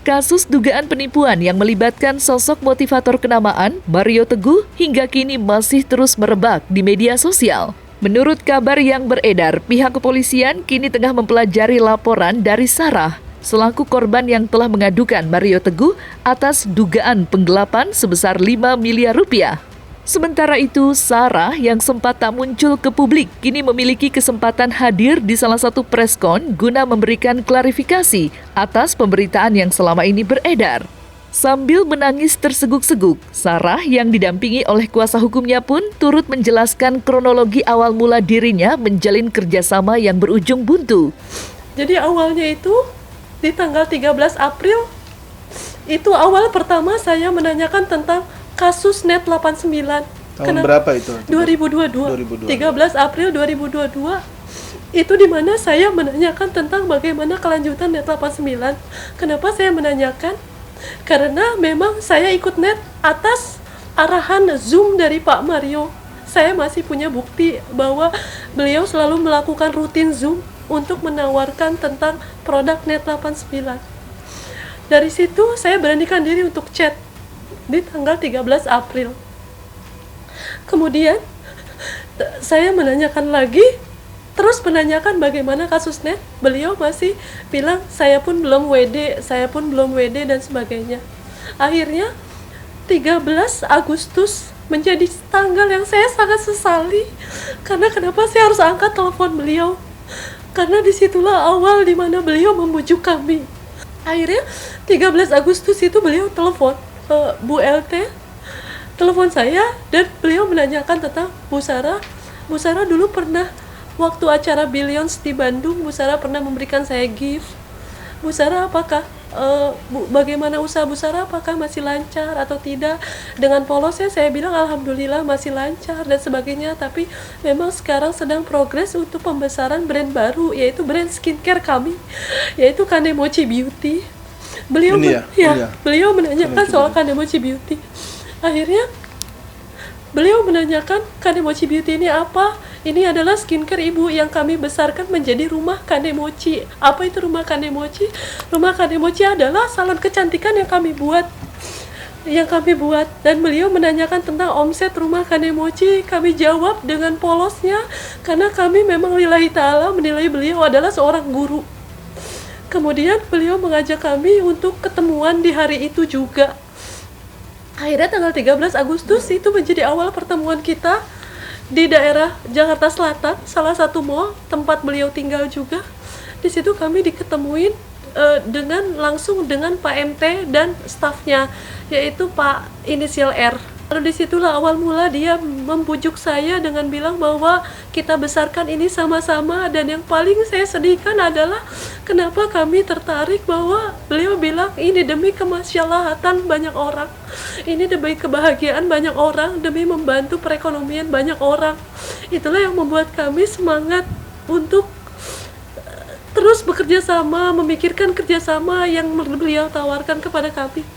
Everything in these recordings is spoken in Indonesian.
Kasus dugaan penipuan yang melibatkan sosok motivator kenamaan Mario Teguh hingga kini masih terus merebak di media sosial. Menurut kabar yang beredar, pihak kepolisian kini tengah mempelajari laporan dari Sarah, selaku korban yang telah mengadukan Mario Teguh atas dugaan penggelapan sebesar 5 miliar rupiah. Sementara itu, Sarah yang sempat tak muncul ke publik kini memiliki kesempatan hadir di salah satu preskon guna memberikan klarifikasi atas pemberitaan yang selama ini beredar. Sambil menangis terseguk-seguk, Sarah yang didampingi oleh kuasa hukumnya pun turut menjelaskan kronologi awal mula dirinya menjalin kerjasama yang berujung buntu. Jadi awalnya itu di tanggal 13 April, itu awal pertama saya menanyakan tentang kasus Net 89. Tahun berapa itu? 2022. 13 April 2022. Itu di mana saya menanyakan tentang bagaimana kelanjutan Net 89. Kenapa saya menanyakan? Karena memang saya ikut Net atas arahan Zoom dari Pak Mario. Saya masih punya bukti bahwa beliau selalu melakukan rutin Zoom untuk menawarkan tentang produk Net 89. Dari situ saya beranikan diri untuk chat di tanggal 13 April. Kemudian saya menanyakan lagi, terus menanyakan bagaimana kasus Net. Beliau masih bilang saya pun belum WD dan sebagainya. Akhirnya 13 Agustus menjadi tanggal yang saya sangat sesali. Karena kenapa saya harus angkat telepon beliau? Karena disitulah awal dimana beliau membujuk kami. Akhirnya 13 Agustus itu beliau telepon Bu LT, telepon saya dan beliau menanyakan tentang Bu Sarah. Bu Sarah dulu pernah waktu acara Billions di Bandung, Bu Sarah pernah memberikan saya gift. Bu Sarah apakah bagaimana usaha Bu Sarah, apakah masih lancar atau tidak? Dengan polosnya saya bilang alhamdulillah masih lancar dan sebagainya, tapi memang sekarang sedang progres untuk pembesaran brand baru, yaitu brand skincare kami, yaitu Kanemochi Beauty. Beliau beliau menanyakan soal Kanemochi Beauty. Akhirnya beliau menanyakan Kanemochi Beauty ini apa? Ini adalah skincare ibu yang kami besarkan menjadi rumah Kanemochi. Apa itu rumah Kanemochi? Rumah Kanemochi adalah salon kecantikan yang kami buat. Dan beliau menanyakan tentang omset rumah Kanemochi. Kami jawab dengan polosnya karena kami memang lillahi ta'ala menilai beliau adalah seorang guru. Kemudian beliau mengajak kami untuk ketemuan di hari itu juga. Akhirnya tanggal 13 Agustus itu menjadi awal pertemuan kita di daerah Jakarta Selatan, salah satu mall tempat beliau tinggal juga. Di situ kami diketemuin langsung dengan Pak MT dan stafnya, yaitu Pak inisial R. Lalu disitulah awal mula dia membujuk saya dengan bilang bahwa kita besarkan ini sama-sama, dan yang paling saya sedihkan adalah kenapa kami tertarik bahwa beliau bilang ini demi kemaslahatan banyak orang, ini demi kebahagiaan banyak orang, demi membantu perekonomian banyak orang. Itulah yang membuat kami semangat untuk terus bekerja sama, memikirkan kerjasama yang beliau tawarkan kepada kami.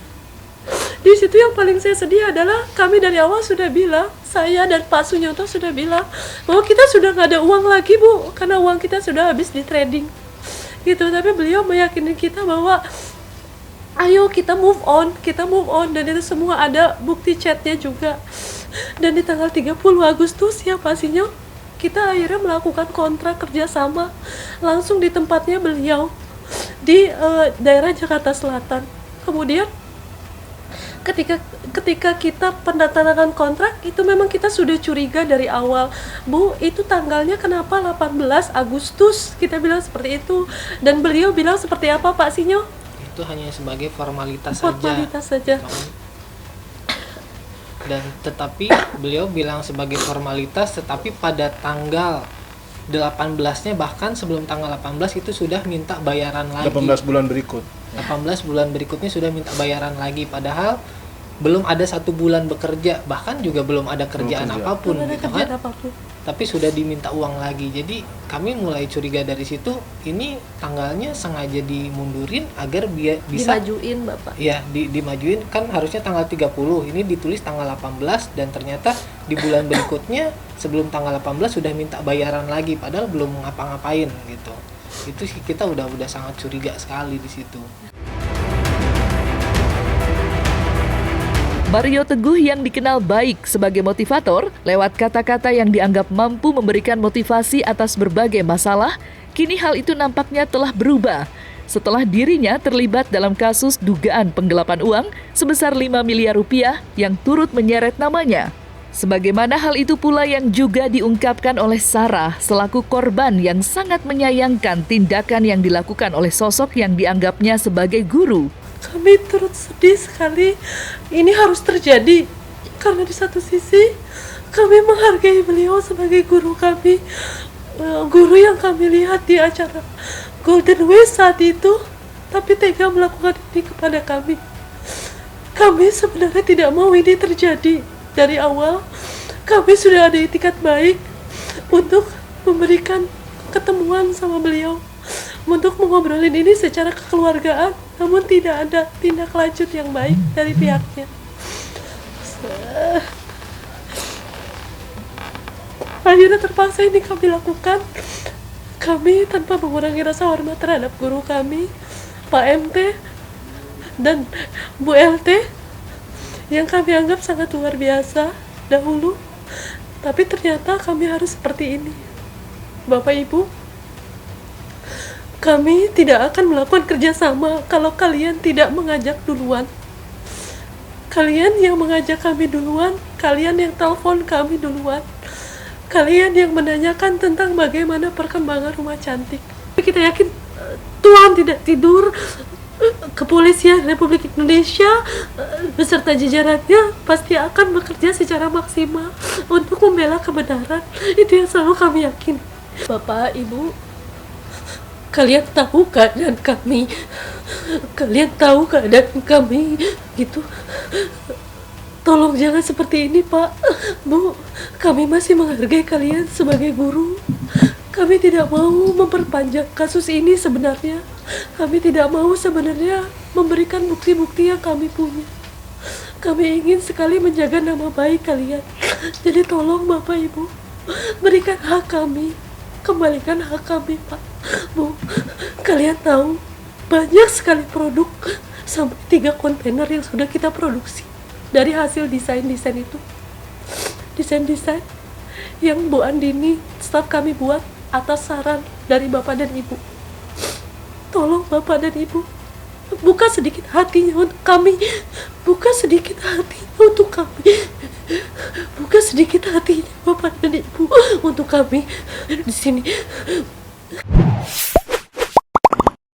Di situ yang paling saya sedih adalah kami dari awal sudah bilang, saya dan Pak Sunyoto sudah bilang bahwa kita sudah nggak ada uang lagi Bu, karena uang kita sudah habis di trading gitu. Tapi beliau meyakini kita bahwa ayo kita move on, dan itu semua ada bukti chatnya juga. Dan di tanggal 30 Agustus ya pastinya kita akhirnya melakukan kontrak kerjasama langsung di tempatnya beliau di daerah Jakarta Selatan. Kemudian ketika kita penandatanganan kontrak itu memang kita sudah curiga dari awal, Bu, itu tanggalnya kenapa 18 Agustus, kita bilang seperti itu. Dan beliau bilang seperti apa Pak Sinyo? Itu hanya sebagai formalitas saja. Dan tetapi beliau bilang sebagai formalitas, tetapi pada tanggal 18-nya, bahkan sebelum tanggal 18 itu sudah minta bayaran lagi. 18 bulan berikut. 18 bulan berikutnya sudah minta bayaran lagi, padahal belum ada 1 bulan bekerja, bahkan juga belum ada kerjaan apapun gitu kan. tapi sudah diminta uang lagi. Jadi kami mulai curiga dari situ, ini tanggalnya sengaja dimundurin agar bisa Dimajuin Bapak. ya dimajuin, kan harusnya tanggal 30, ini ditulis tanggal 18 dan ternyata di bulan berikutnya sebelum tanggal 18 sudah minta bayaran lagi padahal belum ngapa-ngapain gitu. Itu sih kita udah sangat curiga sekali di situ. Mario Teguh yang dikenal baik sebagai motivator lewat kata-kata yang dianggap mampu memberikan motivasi atas berbagai masalah, kini hal itu nampaknya telah berubah setelah dirinya terlibat dalam kasus dugaan penggelapan uang sebesar 5 miliar rupiah yang turut menyeret namanya. Sebagaimana hal itu pula yang juga diungkapkan oleh Sarah selaku korban yang sangat menyayangkan tindakan yang dilakukan oleh sosok yang dianggapnya sebagai guru. Kami turut sedih sekali ini harus terjadi, karena di satu sisi kami menghargai beliau sebagai guru kami, guru yang kami lihat di acara Golden Way saat itu, tapi tega melakukan ini kepada kami. Kami sebenarnya tidak mau ini terjadi. Dari awal kami sudah ada itikat baik untuk memberikan ketemuan sama beliau, untuk mengobrolin ini secara kekeluargaan, namun tidak ada tindak lanjut yang baik dari pihaknya. Akhirnya terpaksa ini kami lakukan. Kami tanpa mengurangi rasa hormat terhadap guru kami, Pak MT dan Bu LT, yang kami anggap sangat luar biasa dahulu. Tapi ternyata kami harus seperti ini. Bapak Ibu, kami tidak akan melakukan kerjasama kalau kalian tidak mengajak duluan. Kalian yang mengajak kami duluan, kalian yang telepon kami duluan, kalian yang menanyakan tentang bagaimana perkembangan Rumah Cantik. Kita yakin Tuhan tidak tidur. Kepolisian Republik Indonesia beserta jajarannya pasti akan bekerja secara maksimal untuk membela kebenaran. Itu yang selalu kami yakin. Bapak, Ibu, kalian tahu keadaan kami. Kalian tahu keadaan kami gitu. Tolong jangan seperti ini, Pak, Bu. Kami masih menghargai kalian sebagai guru. Kami tidak mau memperpanjang kasus ini sebenarnya. Kami tidak mau sebenarnya memberikan bukti-bukti yang kami punya. Kami ingin sekali menjaga nama baik kalian. Jadi tolong Bapak Ibu, berikan hak kami. Kembalikan hak kami, Pak, Bu. Kalian tahu, banyak sekali produk, sampai 3 kontainer yang sudah kita produksi dari hasil desain-desain itu. Desain-desain yang Bu Andini, staf kami buat atas saran dari Bapak dan Ibu. Tolong Bapak dan Ibu, buka sedikit hatinya untuk kami. Buka sedikit hatinya untuk kami. Buka sedikit hatinya Bapak dan Ibu untuk kami di sini.